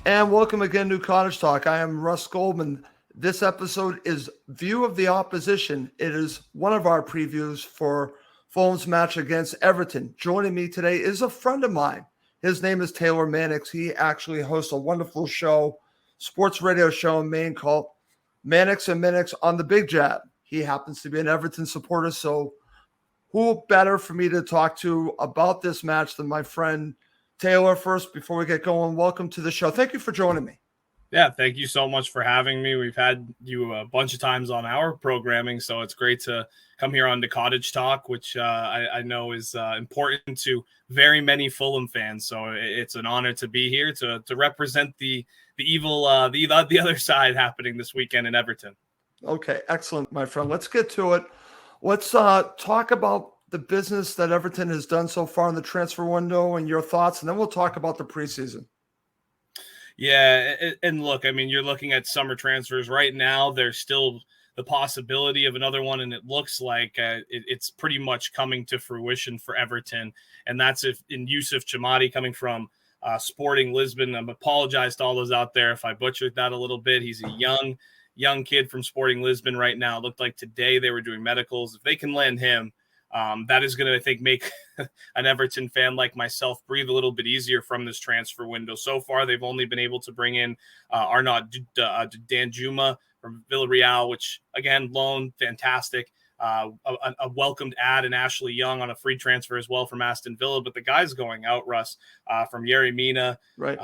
And welcome again to Cottage Talk. I am Russ Goldman. This episode is View of the Opposition. It is one of our previews for Fulham's match against Everton. Joining me today is a friend of mine. His name is Taylor Mannix. He actually hosts a wonderful show, sports radio show in Maine called Mannix and Mannix on the Big Jab. He happens to be an Everton supporter, so who better for me to talk to about this match than my friend Taylor? First, before we get going, welcome to the show. Thank you for joining me. Yeah, thank you so much for having me. We've had you a bunch of times on our programming, so it's great to come here on the Cottage Talk, which I know is important to very many Fulham fans. So it's an honor to be here to represent the evil, the other side happening this weekend in Everton. Okay, excellent, my friend. Let's get to it. Let's talk about the business that Everton has done so far in the transfer window and your thoughts, and then we'll talk about the preseason. Yeah, and look, I mean, you're looking at summer transfers right now. There's still the possibility of another one, and it looks like it's pretty much coming to fruition for Everton, and that's U.S.He coming from Sporting Lisbon. I apologize to all those out there if I butchered that a little bit. He's a young kid from Sporting Lisbon right now. It looked like today they were doing medicals. If they can land him, that is going to, I think, make an Everton fan like myself breathe a little bit easier from this transfer window. So far, they've only been able to bring in Arnaud Danjuma from Villarreal, which, again, loan, fantastic. A welcomed add in Ashley Young on a free transfer as well from Aston Villa. But the guy's going out, Russ, from Yerry Mina. Right.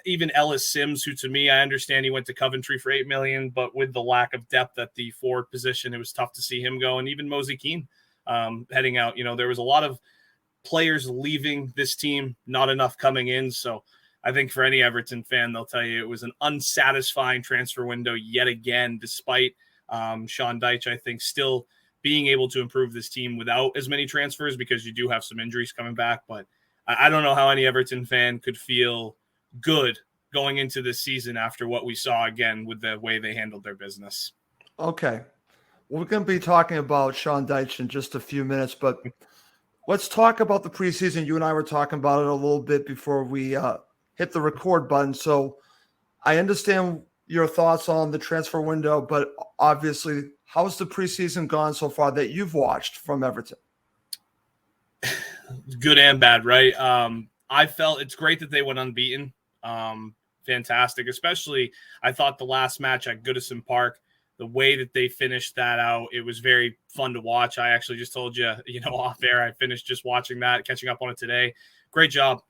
Even Ellis Sims, who to me, I understand he went to Coventry for $8 million, but with the lack of depth at the forward position, it was tough to see him go. And even Mosey Keane heading out. You know, there was a lot of players leaving this team, not enough coming in. So I think for any Everton fan, they'll tell you it was an unsatisfying transfer window yet again, despite Sean Dyche, I think, still being able to improve this team without as many transfers because you do have some injuries coming back. But I don't know how any Everton fan could feel good going into this season after what we saw again with the way they handled their business. Okay. We're going to be talking about Sean Dyche in just a few minutes, but let's talk about the preseason. You and I were talking about it a little bit before we hit the record button. So I understand your thoughts on the transfer window, but obviously, how's the preseason gone so far that you've watched from Everton? Good and bad, right? I felt it's great that they went unbeaten. Fantastic. Especially, I thought the last match at Goodison Park, the way that they finished that out, it was very fun to watch. I actually just told you, off air, I finished just watching that, catching up on it today. Great job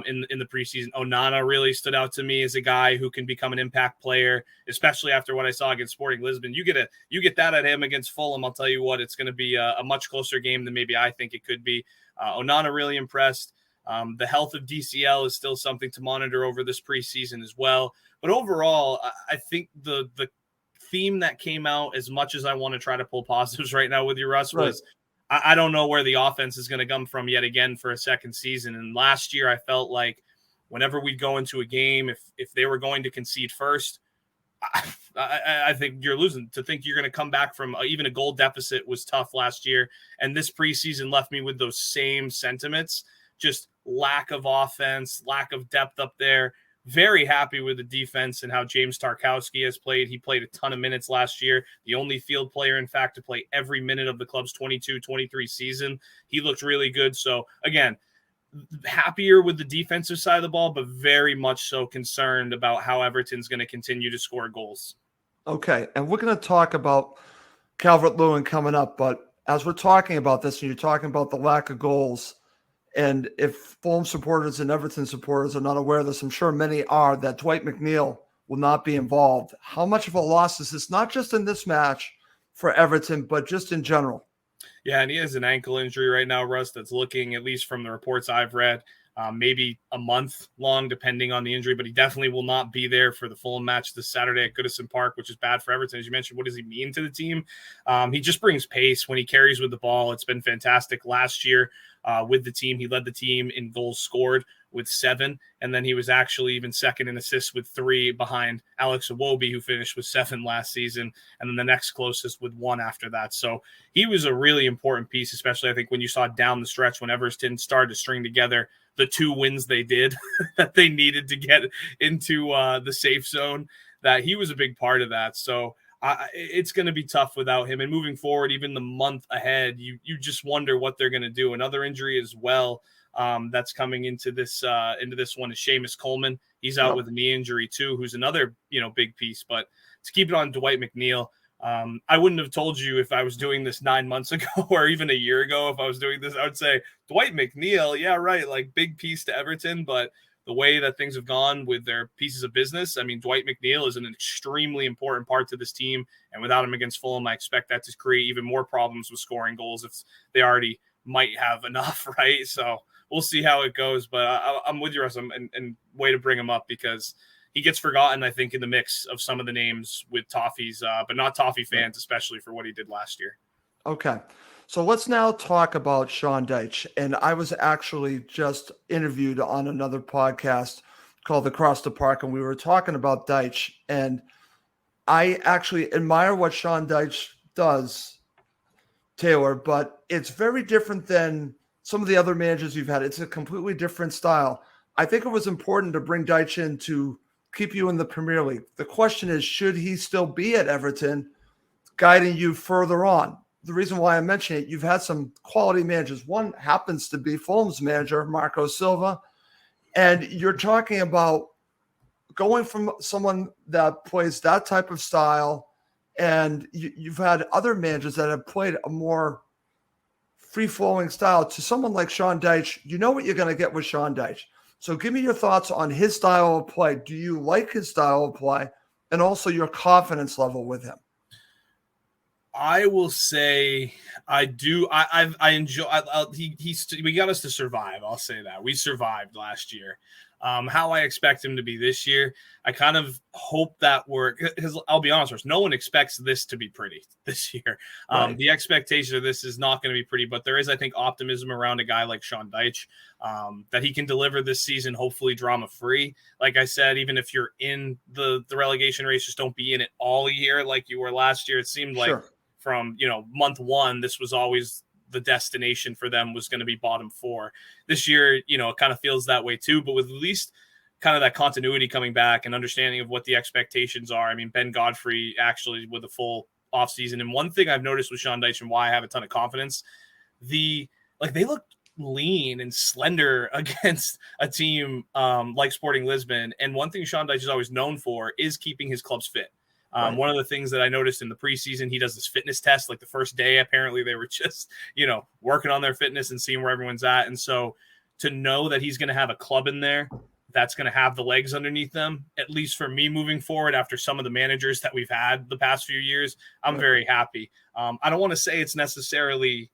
in the preseason. Onana really stood out to me as a guy who can become an impact player, especially after what I saw against Sporting Lisbon. You get that at him against Fulham, I'll tell you what, it's going to be a much closer game than maybe I think it could be. Onana really impressed. The health of DCL is still something to monitor over this preseason as well. But overall, I think the theme that came out, as much as I want to try to pull positives right now with you, Russ, was I don't know where the offense is going to come from yet again for a second season. And last year I felt like whenever we'd go into a game, if they were going to concede first, I think you're losing. To think you're going to come back from even a goal deficit was tough last year. And this preseason left me with those same sentiments, just lack of offense, lack of depth up there. Very happy with the defense and how James Tarkowski has played. He played a ton of minutes last year. The only field player, in fact, to play every minute of the club's 22-23 season. He looked really good. So, again, happier with the defensive side of the ball, but very much so concerned about how Everton's going to continue to score goals. Okay, and we're going to talk about Calvert-Lewin coming up, but as we're talking about this and you're talking about the lack of goals, and if Fulham supporters and Everton supporters are not aware of this, I'm sure many are, that Dwight McNeil will not be involved. How much of a loss is this, not just in this match for Everton, but just in general? Yeah, and he has an ankle injury right now, Russ, that's looking, at least from the reports I've read, maybe a month long, depending on the injury, but he definitely will not be there for the Fulham match this Saturday at Goodison Park, which is bad for Everton. As you mentioned, what does he mean to the team? He just brings pace when he carries with the ball. It's been fantastic last year with the team. He led the team in goals scored with 7. And then he was actually even second in assists with 3 behind Alex Iwobi, who finished with 7 last season. And then the next closest with 1 after that. So he was a really important piece, especially I think when you saw down the stretch when Everton started to string together the 2 wins they did that they needed to get into the safe zone, that he was a big part of that. So it's going to be tough without him. And moving forward, even the month ahead, you just wonder what they're going to do. Another injury as well that's coming into this one is Seamus Coleman. He's out with a knee injury too, who's another big piece. But to keep it on Dwight McNeil, I wouldn't have told you if I was doing this 9 months ago or even a year ago. If I was doing this, I would say Dwight McNeil, yeah, right, like big piece to Everton. But the way that things have gone with their pieces of business, I mean, Dwight McNeil is an extremely important part to this team. And without him against Fulham, I expect that to create even more problems with scoring goals if they already might have enough, right? So we'll see how it goes. But I'm with you, Russ, and way to bring him up because he gets forgotten, I think, in the mix of some of the names with Toffees, but not Toffee fans, especially for what he did last year. Okay. So let's now talk about Sean Dyche. And I was actually just interviewed on another podcast called Across the Park, and we were talking about Dyche. And I actually admire what Sean Dyche does, Taylor, but it's very different than some of the other managers you've had. It's a completely different style. I think it was important to bring Dyche in to keep you in the Premier League. The question is, should he still be at Everton guiding you further on? The reason why I mention it, you've had some quality managers. One happens to be Fulham's manager, Marco Silva. And you're talking about going from someone that plays that type of style, and you've had other managers that have played a more free-flowing style to someone like Sean Dyche. You know what you're going to get with Sean Dyche. So give me your thoughts on his style of play. Do you like his style of play? And also your confidence level with him. I will say I do. I enjoy. We got us to survive. I'll say that we survived last year. How I expect him to be this year, I kind of hope that because I'll be honest, no one expects this to be pretty this year. Right. The expectation of this is not going to be pretty, but there is, I think, optimism around a guy like Sean Dyche that he can deliver this season, hopefully drama free. Like I said, even if you're in the relegation race, just don't be in it all year like you were last year. It seemed like from month 1, this was always the destination for them was going to be bottom 4. This year, it kind of feels that way too, but with at least kind of that continuity coming back and understanding of what the expectations are. I mean, Ben Godfrey actually with a full offseason. And one thing I've noticed with Sean Dyche and why I have a ton of confidence, they looked lean and slender against a team like Sporting Lisbon. And one thing Sean Dyche is always known for is keeping his clubs fit. One of the things that I noticed in the preseason, he does this fitness test. Like the first day, apparently they were just, working on their fitness and seeing where everyone's at. And so to know that he's going to have a club in there that's going to have the legs underneath them, at least for me moving forward after some of the managers that we've had the past few years, I'm very happy. I don't want to say it's necessarily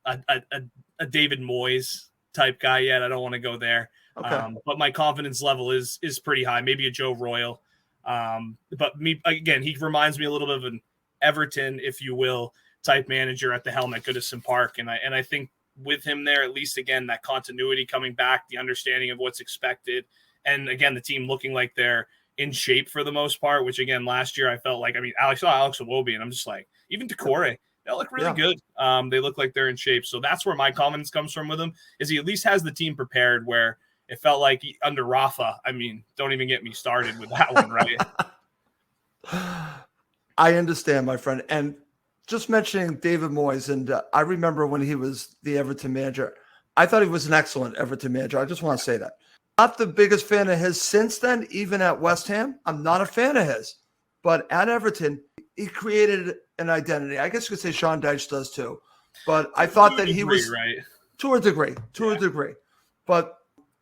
a David Moyes type guy yet. I don't want to go there. Okay. But my confidence level is pretty high. Maybe a Joe Royle. But me again, he reminds me a little bit of an Everton, if you will, type manager at the helm at Goodison Park. And I think with him there, at least again, that continuity coming back, the understanding of what's expected. And again, the team looking like they're in shape for the most part, which again, last year I felt like, I saw Alex Iwobi and I'm just like, even Decore, they look really good. They look like they're in shape. So that's where my confidence comes from with him, is he at least has the team prepared where it felt like under Rafa, don't even get me started with that one, right? I understand, my friend. And just mentioning David Moyes, and I remember when he was the Everton manager, I thought he was an excellent Everton manager. I just want to say that. Not the biggest fan of his since then, even at West Ham. I'm not a fan of his. But at Everton, he created an identity. I guess you could say Sean Dyche does too. But I thought that he was right. To a degree. But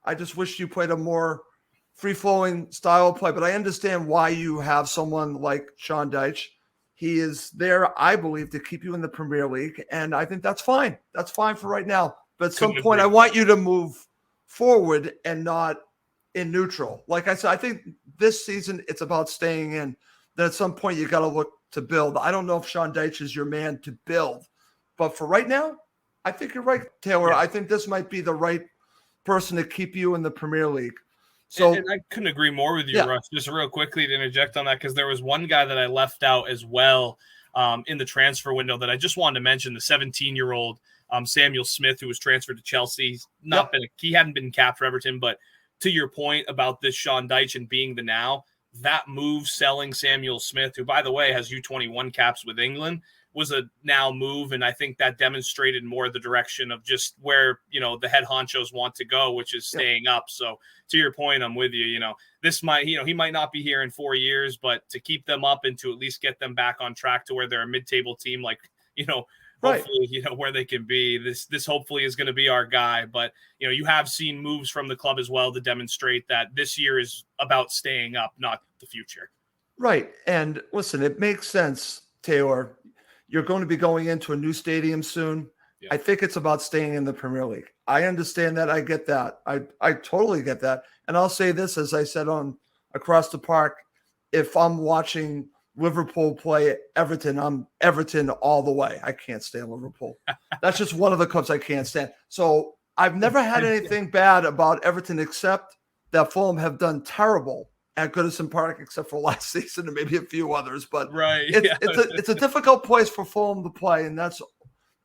I just wish you played a more free-flowing style of play. But I understand why you have someone like Sean Dyche. He is there, I believe, to keep you in the Premier League. And I think that's fine. That's fine for right now. But at some point, I want you to move forward and not in neutral. Like I said, I think this season it's about staying in. Then at some point, you got to look to build. I don't know if Sean Dyche is your man to build. But for right now, I think you're right, Taylor. Yeah. I think this might be the right person to keep you in the Premier League. So, and I couldn't agree more with you, yeah. Russ. Just real quickly to interject on that, because there was one guy that I left out as well in the transfer window that I just wanted to mention, the 17-year-old Samuel Smith, who was transferred to Chelsea. He's not been he hadn't been capped for Everton, but to your point about this Sean Dyche and being the now, that move selling Samuel Smith, who by the way has U21 caps with England, was a now move, and I think that demonstrated more the direction of just where the head honchos want to go, which is staying up. So to your point, I'm with you. This might he might not be here in 4 years, but to keep them up and to at least get them back on track to where they're a mid-table team, like hopefully where they can be. This hopefully is going to be our guy. But you have seen moves from the club as well to demonstrate that this year is about staying up, not the future. Right. And listen, it makes sense, Taylor. You're going to be going into a new stadium soon. Yeah. I think it's about staying in the Premier League. I understand that. I get that. I totally get that. And I'll say this, as I said on Across the Park, if I'm watching Liverpool play Everton, I'm Everton all the way. I can't stand Liverpool. That's just one of the clubs I can't stand. So I've never had anything bad about Everton, except that Fulham have done terrible at Goodison Park, except for last season and maybe a few others. But it's a difficult place for Fulham to play, and that's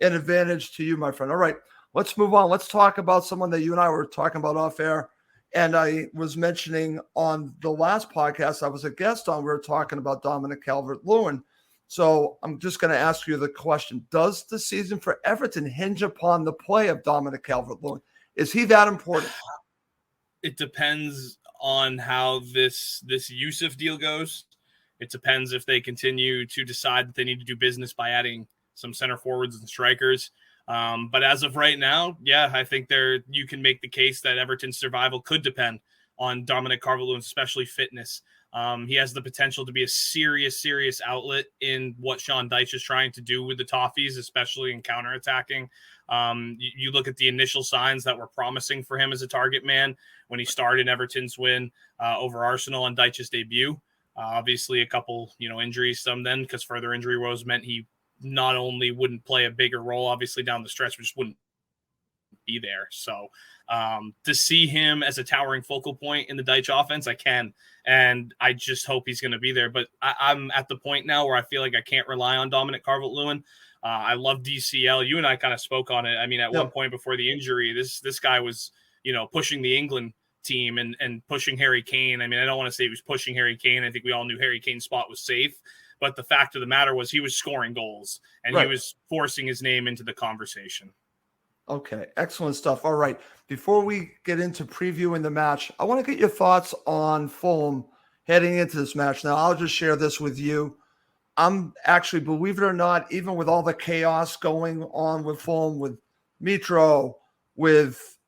an advantage to you, my friend. All right, let's move on. Let's talk about someone that you and I were talking about off air, and I was mentioning on the last podcast I was a guest on. We were talking about Dominic Calvert-Lewin. So I'm just going to ask you the question: does the season for Everton hinge upon the play of Dominic Calvert-Lewin? Is he that important? It depends on how this U.S.He deal goes. It depends if they continue to decide that they need to do business by adding some center forwards and strikers. But as of right now, I think you can make the case that Everton's survival could depend on Dominic Calvert-Lewin's, especially fitness. He has the potential to be a serious outlet in what Sean Dyche is trying to do with the Toffees, especially in counterattacking. You look at the initial signs that were promising for him as a target man when he started Everton's win over Arsenal on Dyche's debut. Obviously, a couple injuries, some then because further injury woes meant he not only wouldn't play a bigger role, obviously down the stretch, but just wouldn't be there. So to see him as a towering focal point in the Dyche offense, I can. And I just hope he's going to be there. But I'm at the point now where I feel like I can't rely on Dominic Calvert-Lewin. I love DCL. You and I kind of spoke on it. I mean, at one point before the injury, this guy was, pushing the England team and pushing Harry Kane. I mean, I don't want to say he was pushing Harry Kane. I think we all knew Harry Kane's spot was safe. But the fact of the matter was he was scoring goals and he was forcing his name into the conversation. Okay, excellent stuff. All right, before we get into previewing the match, I want to get your thoughts on Fulham heading into this match. Now, I'll just share this with you. I'm actually, believe it or not, even with all the chaos going on with Fulham, with Mitro, with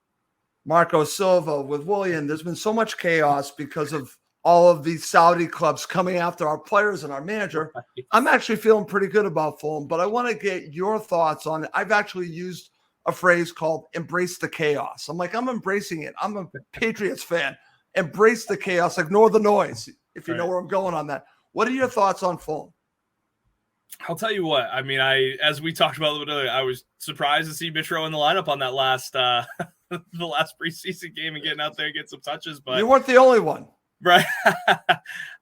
Marco Silva, with Willian, there's been so much chaos because of all of these Saudi clubs coming after our players and our manager. I'm actually feeling pretty good about Fulham, but I want to get your thoughts on it. I've actually used a phrase called embrace the chaos. I'm embracing it. I'm a Patriots fan. Embrace the chaos. Ignore the noise, if you know where I'm going on that. What are your thoughts on Fulham? I'll tell you what. I mean, as we talked about a little bit earlier, I was surprised to see Mitro in the lineup on that last the last preseason game and getting out there and get some touches. But you weren't the only one. Right.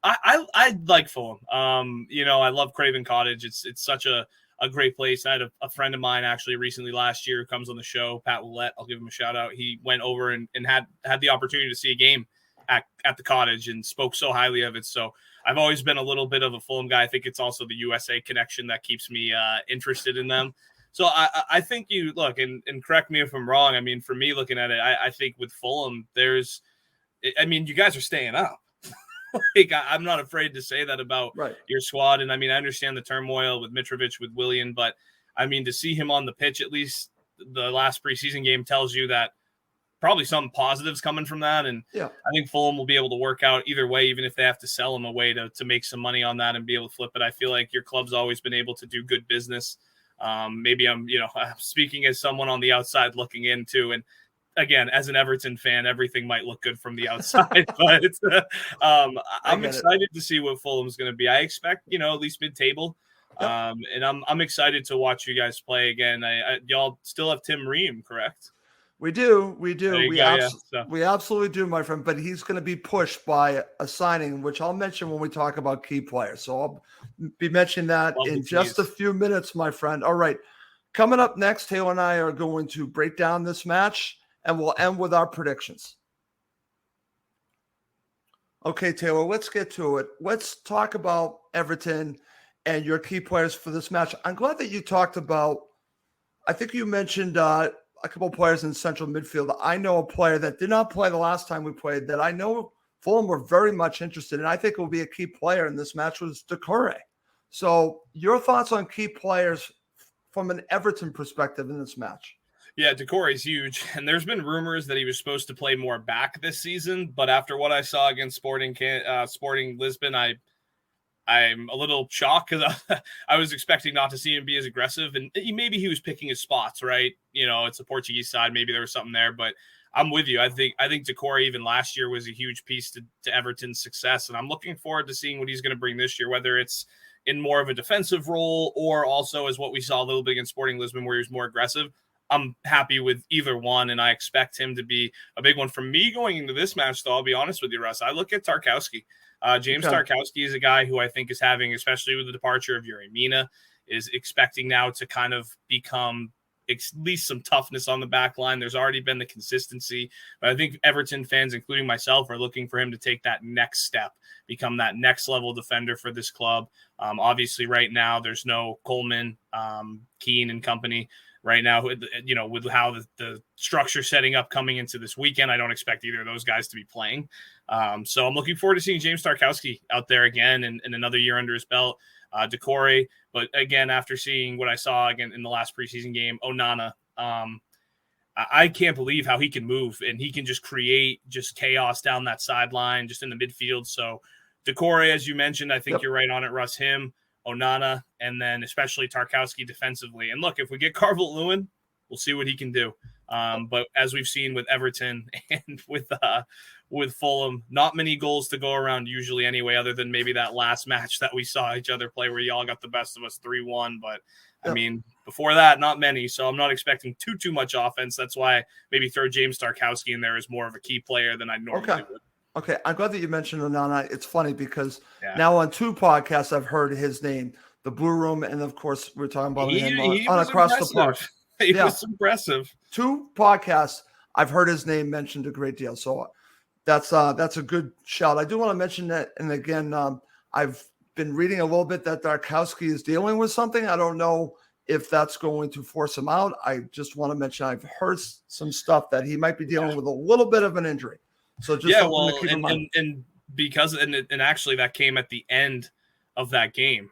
I like Fulham. I love Craven Cottage. It's such a great place. I had a friend of mine actually recently last year who comes on the show, Pat Willett. I'll give him a shout out. He went over and had the opportunity to see a game at the Cottage and spoke so highly of it. So I've always been a little bit of a Fulham guy. I think it's also the U.S.A connection that keeps me interested in them. So I think you look and correct me if I'm wrong. I mean, for me looking at it, I think with Fulham, you guys are staying up. I'm not afraid to say that about your squad. And I mean, I understand the turmoil with Mitrovic, with Willian, but I mean, to see him on the pitch, at least the last preseason game tells you that probably some positives coming from that. And I think Fulham will be able to work out either way, even if they have to sell him away to make some money on that and be able to flip it. I feel like your club's always been able to do good business. Maybe I'm speaking as someone on the outside looking into, and again, as an Everton fan, everything might look good from the outside, but I'm excited to see what Fulham's going to be. I expect, at least mid-table, and I'm excited to watch you guys play again. Y'all still have Tim Ream, correct? We do. There you go. Yeah. So We absolutely do, my friend. But he's going to be pushed by a signing, which I'll mention when we talk about key players. So I'll be mentioning that love the in just a tease. few minutes, my friend. All right. Coming up next, Taylor and I are going to break down this match, and we'll end with our predictions. Okay, Taylor, let's get to it. Let's talk about Everton and your key players for this match. I'm glad that you talked about, I think you mentioned a couple of players in central midfield. I know a player that did not play the last time we played that I know Fulham were very much interested in. I think will be a key player in this match was Decore. So your thoughts on key players from an Everton perspective in this match? Yeah, Decore is huge, and there's been rumors that he was supposed to play more back this season. But after what I saw against Sporting Lisbon, I'm a little shocked because I was expecting not to see him be as aggressive, and maybe he was picking his spots, right? You know, it's a Portuguese side, maybe there was something there, but I'm with you. I think Decore even last year was a huge piece to Everton's success, and I'm looking forward to seeing what he's going to bring this year, whether it's in more of a defensive role or also as what we saw a little bit against Sporting Lisbon where he was more aggressive. I'm happy with either one, and I expect him to be a big one. For me going into this match, though, I'll be honest with you, Russ, I look at Tarkowski. James Tarkowski is a guy who I think is having, especially with the departure of Yerry Mina, is expecting now to kind of become at least some toughness on the back line. There's already been the consistency, but I think Everton fans, including myself, are looking for him to take that next step, become that next level defender for this club. Obviously, right now, there's no Coleman, Keane and company. Right now, you know, with how the structure setting up coming into this weekend, I don't expect either of those guys to be playing. So I'm looking forward to seeing James Tarkowski out there again and another year under his belt. Decore, but again, after seeing what I saw again in the last preseason game, Onana, I can't believe how he can move and he can just create just chaos down that sideline, just in the midfield. So Decore, as you mentioned, I think you're right on it, Russ, him, Onana, and then especially Tarkowski defensively. And look, if we get Calvert-Lewin, we'll see what he can do. But as we've seen with Everton and with Fulham, not many goals to go around usually anyway, other than maybe that last match that we saw each other play where y'all got the best of us 3-1. But I mean, before that, not many. So I'm not expecting too much offense. That's why maybe throw James Tarkowski in there as more of a key player than I normally would. Okay, I'm glad that you mentioned Onana. It's funny because now on 2 podcasts I've heard his name, the Blue Room, and of course we're talking about him on Across the Park. He was impressive. 2 podcasts I've heard his name mentioned a great deal. So that's a good shout. I do want to mention that, and again, I've been reading a little bit that Tarkowski is dealing with something. I don't know if that's going to force him out. I just want to mention I've heard some stuff that he might be dealing with a little bit of an injury. So just to keep in mind. And because and actually that came at the end of that game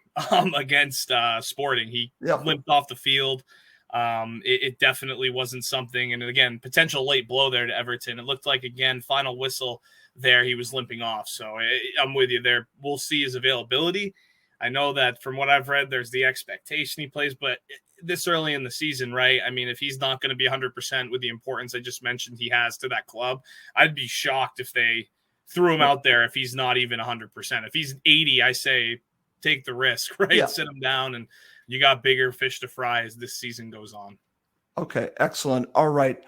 against Sporting. He limped off the field. It definitely wasn't something. And again, potential late blow there to Everton. It looked like, again, final whistle there, he was limping off. So I'm with you there. We'll see his availability. I know that from what I've read, there's the expectation he plays, but this early in the season, right? I mean, if he's not going to be 100% with the importance I just mentioned he has to that club, I'd be shocked if they threw him out there if he's not even 100%. If he's 80, I say take the risk, right? Sit him down, and you got bigger fish to fry as this season goes on. Okay, excellent. All right.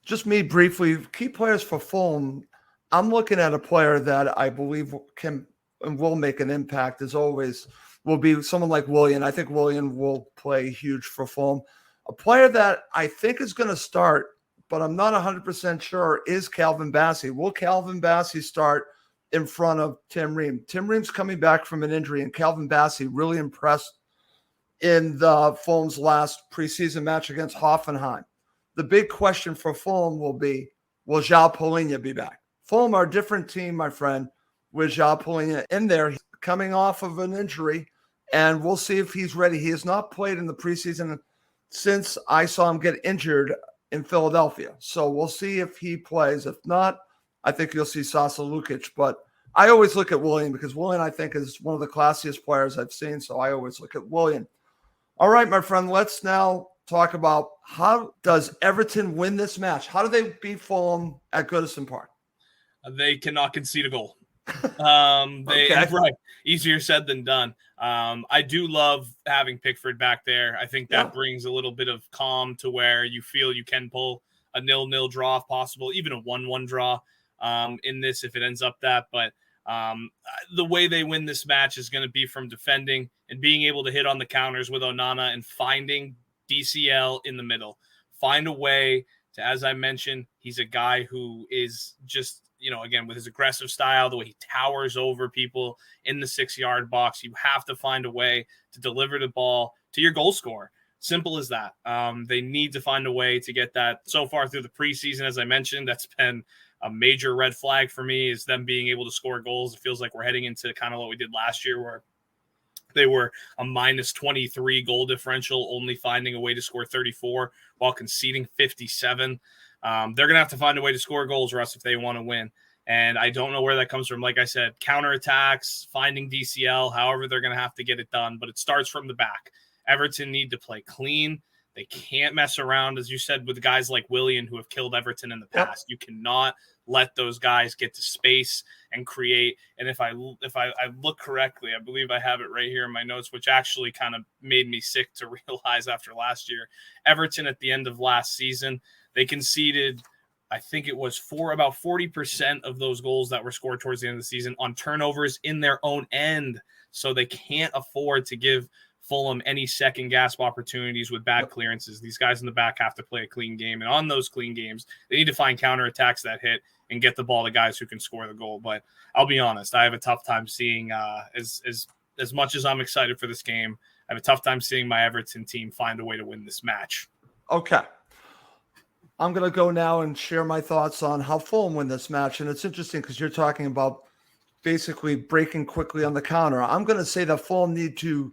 Just me briefly, key players for Fulham. I'm looking at a player that I believe can and will make an impact, as always, will be someone like Willian. I think Willian will play huge for Fulham. A player that I think is going to start, but I'm not 100% sure, is Calvin Bassey. Will Calvin Bassey start in front of Tim Ream? Tim Ream's coming back from an injury, and Calvin Bassey really impressed in the Fulham's last preseason match against Hoffenheim. The big question for Fulham will be, will João Palhinha be back? Fulham are a different team, my friend, with João Palhinha in there. He's coming off of an injury, and we'll see if he's ready. He has not played in the preseason since I saw him get injured in Philadelphia. So we'll see if he plays. If not, I think you'll see Sasa Lukic. But I always look at Willian because Willian, I think, is one of the classiest players I've seen. So I always look at Willian. All right, my friend, let's now talk about how does Everton win this match? How do they beat Fulham at Goodison Park? They cannot concede a goal. Right. Easier said than done. I do love having Pickford back there. I think that brings a little bit of calm to where you feel you can pull a 0-0 draw if possible, even a 1-1 draw in this if it ends up that. But the way they win this match is going to be from defending and being able to hit on the counters with Onana and finding DCL in the middle. Find a way to, as I mentioned, he's a guy who is just, again, with his aggressive style, the way he towers over people in the 6-yard box, you have to find a way to deliver the ball to your goal scorer. Simple as that. They need to find a way to get that. So far through the preseason, as I mentioned, that's been a major red flag for me, is them being able to score goals. It feels like we're heading into kind of what we did last year, where they were a minus 23 goal differential, only finding a way to score 34 while conceding 57. They're going to have to find a way to score goals, Russ, if they want to win. And I don't know where that comes from. Like I said, counterattacks, finding DCL, however they're going to have to get it done. But it starts from the back. Everton need to play clean. They can't mess around, as you said, with guys like Willian who have killed Everton in the past. You cannot let those guys get to space and create. And if I look correctly, I believe I have it right here in my notes, which actually kind of made me sick to realize after last year. Everton at the end of last season, they conceded, I think it was about 40% of those goals that were scored towards the end of the season on turnovers in their own end. So they can't afford to give Fulham any second gasp opportunities with bad clearances. These guys in the back have to play a clean game. And on those clean games, they need to find counterattacks that hit and get the ball to guys who can score the goal. But I'll be honest, I have a tough time seeing, as much as I'm excited for this game, I have a tough time seeing my Everton team find a way to win this match. Okay. I'm going to go now and share my thoughts on how Fulham win this match. And it's interesting because you're talking about basically breaking quickly on the counter. I'm going to say that Fulham need to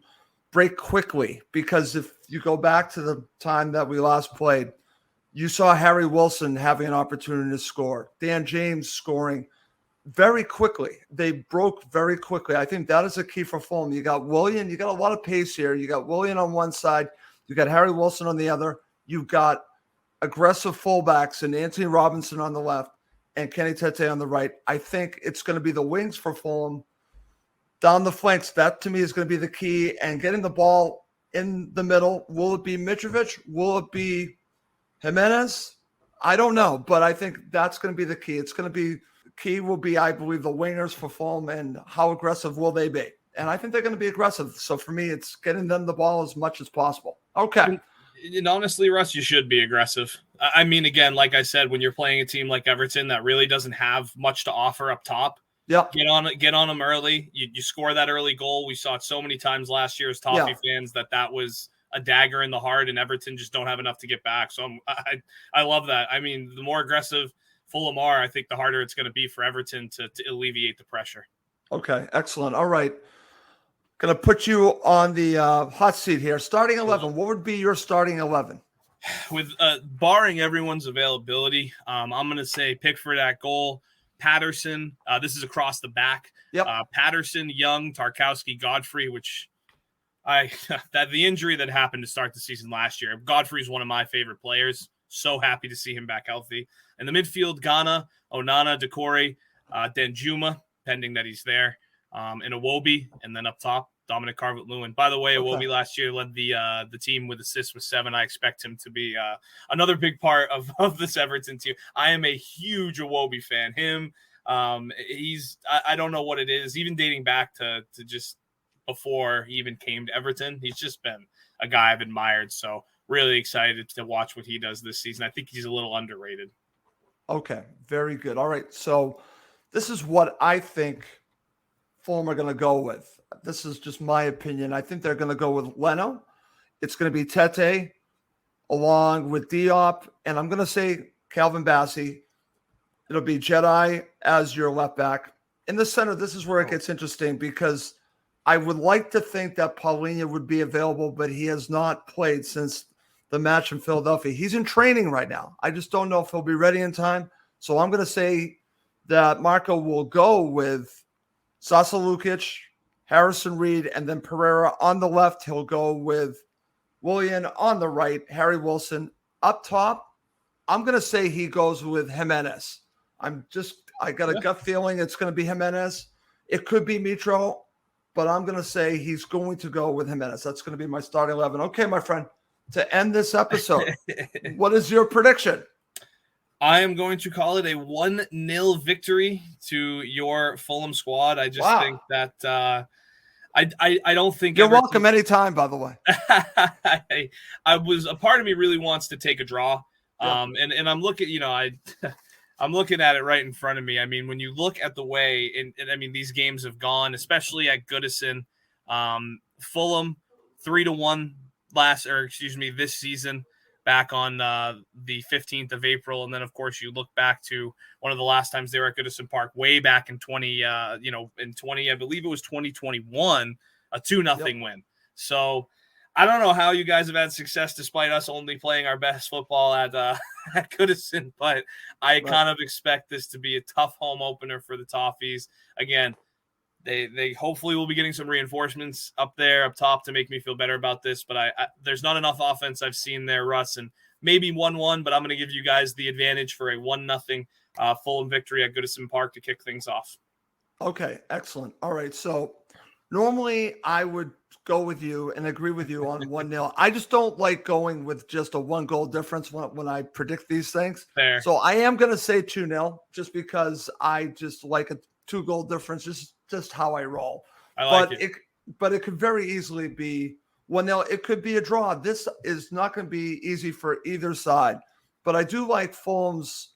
break quickly, because if you go back to the time that we last played, you saw Harry Wilson having an opportunity to score, Dan James scoring very quickly. They broke very quickly. I think that is a key for Fulham. You got Willian, you got a lot of pace here. You got Willian on one side, you got Harry Wilson on the other, you've got aggressive fullbacks and Anthony Robinson on the left and Kenny Tete on the right. I think it's going to be the wings for Fulham down the flanks. That to me is going to be the key, and getting the ball in the middle. Will it be Mitrovic? Will it be Jimenez? I don't know, but I think that's going to be the key. It's going to be key will be, I believe, the wingers for Fulham and how aggressive will they be? And I think they're going to be aggressive. So for me, it's getting them the ball as much as possible. Okay. And honestly, Russ, you should be aggressive. I mean, again, like I said, when you're playing a team like Everton that really doesn't have much to offer up top, get on them early. You score that early goal. We saw it so many times last year as Toffee fans that was a dagger in the heart, and Everton just don't have enough to get back. So I love that. I mean, the more aggressive Fulham are, I think the harder it's going to be for Everton to alleviate the pressure. Okay, excellent. All right. Going to put you on the hot seat here. Starting 11. What would be your starting 11? With barring everyone's availability, I'm going to say Pickford at goal. Patterson, this is across the back. Patterson, Young, Tarkowski, Godfrey, which that the injury that happened to start the season last year. Godfrey is one of my favorite players. So happy to see him back healthy. In the midfield, Ghana, Onana, Decore, Danjuma, pending that he's there, and Iwobi, and then up top, Dominic Calvert-Lewin. By the way, Iwobi last year led the team with assists with 7. I expect him to be another big part of this Everton team. I am a huge Iwobi fan. Him, I don't know what it is, even dating back to just before he even came to Everton. He's just been a guy I've admired. So really excited to watch what he does this season. I think he's a little underrated. Okay, very good. All right, so this is what I think Fulham are going to go with. This is just my opinion. I think they're going to go with Leno. It's going to be Tete along with Diop. And I'm going to say Calvin Bassey. It'll be Jedi as your left back. In the center, this is where it gets interesting, because I would like to think that Paulinho would be available, but he has not played since the match in Philadelphia. He's in training right now. I just don't know if he'll be ready in time. So I'm going to say that Marco will go with Sasa Lukic, Harrison Reed, and then Pereira on the left. He'll go with Willian on the right, Harry Wilson up top. I'm going to say he goes with Jimenez. I got a gut feeling it's going to be Jimenez. It could be Mitro, but I'm going to say he's going to go with Jimenez. That's going to be my starting 11. Okay, my friend, to end this episode, what is your prediction? I am going to call it a 1-0 victory to your Fulham squad. I just think that I don't think you're welcome anytime, by the way. A part of me really wants to take a draw. And I'm looking, I'm looking at it right in front of me. I mean, when you look at the way, and I mean, these games have gone, especially at Goodison, Fulham 3-1 this season, back on the 15th of April. And then, of course, you look back to one of the last times they were at Goodison Park way back in I believe it was 2021, a 2-0 win. So I don't know how you guys have had success despite us only playing our best football at Goodison, but I kind of expect this to be a tough home opener for the Toffees. Again, they hopefully will be getting some reinforcements up top to make me feel better about this, but I there's not enough offense I've seen there, Russ, and maybe 1-1, but I'm going to give you guys the advantage for a 1-0 Fulham victory at Goodison Park to kick things off. Okay, excellent. All right, so normally I would go with you and agree with you on 1-0. I just don't like going with just a 1-goal difference when I predict these things. Fair. So I am going to say 2-0 just because I just like a 2-goal difference, just how I roll. But it could very easily be 1-0. It could be a draw. This is not going to be easy for either side. But I do like Fulham's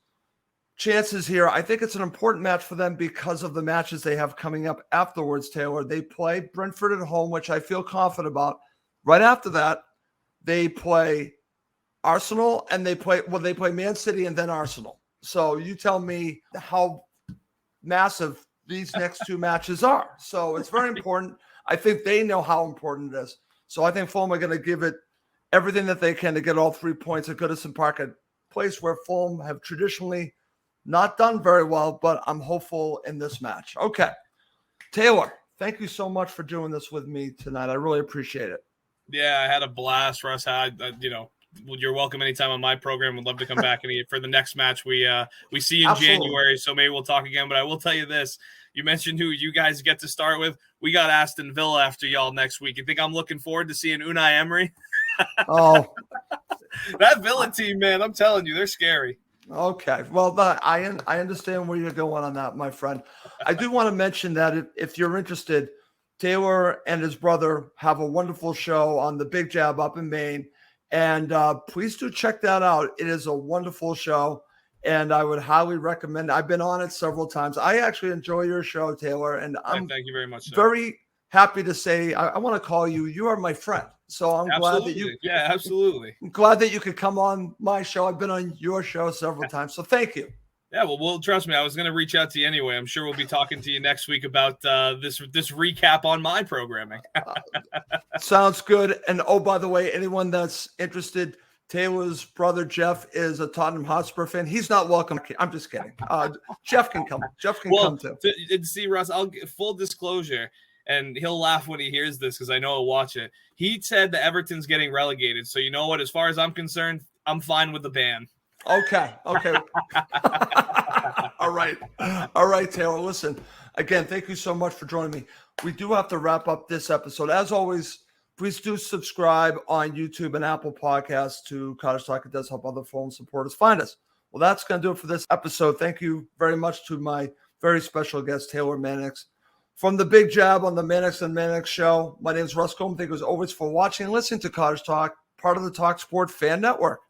chances here. I think it's an important match for them because of the matches they have coming up afterwards, Taylor. They play Brentford at home, which I feel confident about. Right after that, they play Arsenal, and they play Man City and then Arsenal. So you tell me how massive these next two matches are. So it's very important. I think they know how important it is. So I think Fulham are going to give it everything that they can to get all 3 points at Goodison Park, a place where Fulham have traditionally not done very well, but I'm hopeful in this match. Okay. Taylor, thank you so much for doing this with me tonight. I really appreciate it. Yeah, I had a blast, Russ. You're welcome anytime on my program. Would love to come back for the next match we see in Absolutely. January. So maybe we'll talk again. But I will tell you this: you mentioned who you guys get to start with. We got Aston Villa after y'all next week. You think I'm looking forward to seeing Unai Emery? Oh, that Villa team, man! I'm telling you, they're scary. Okay. Well, I understand where you're going on that, my friend. I do want to mention that if you're interested, Taylor and his brother have a wonderful show on the Big Jab up in Maine. And please do check that out. It is a wonderful show, and I would highly recommend it. I've been on it several times. I actually enjoy your show, Taylor, and I'm thank you very much, sir. Very happy to say I want to call you. You are my friend. So I'm glad that you. Yeah, absolutely. I'm glad that you could come on my show. I've been on your show several times. So thank you. Yeah, well, trust me, I was going to reach out to you anyway. I'm sure we'll be talking to you next week about this recap on my programming. Sounds good. And oh, by the way, anyone that's interested, Taylor's brother Jeff is a Tottenham Hotspur fan. He's not welcome. I'm just kidding. Jeff can come. Jeff can come too. See, Russ, I'll full disclosure, and he'll laugh when he hears this because I know he'll watch it. He said that Everton's getting relegated. So you know what? As far as I'm concerned, I'm fine with the ban. Okay. All right, Taylor. Listen, again, thank you so much for joining me. We do have to wrap up this episode. As always, please do subscribe on YouTube and Apple Podcasts to Cottage Talk. It does help other Fulham supporters find us. Well, that's going to do it for this episode. Thank you very much to my very special guest, Taylor Mannix. From the Big Jab on the Mannix and Mannix Show, my name is Russ Goldman. Thank you as always for watching and listening to Cottage Talk, part of the talkSPORT Fan Network.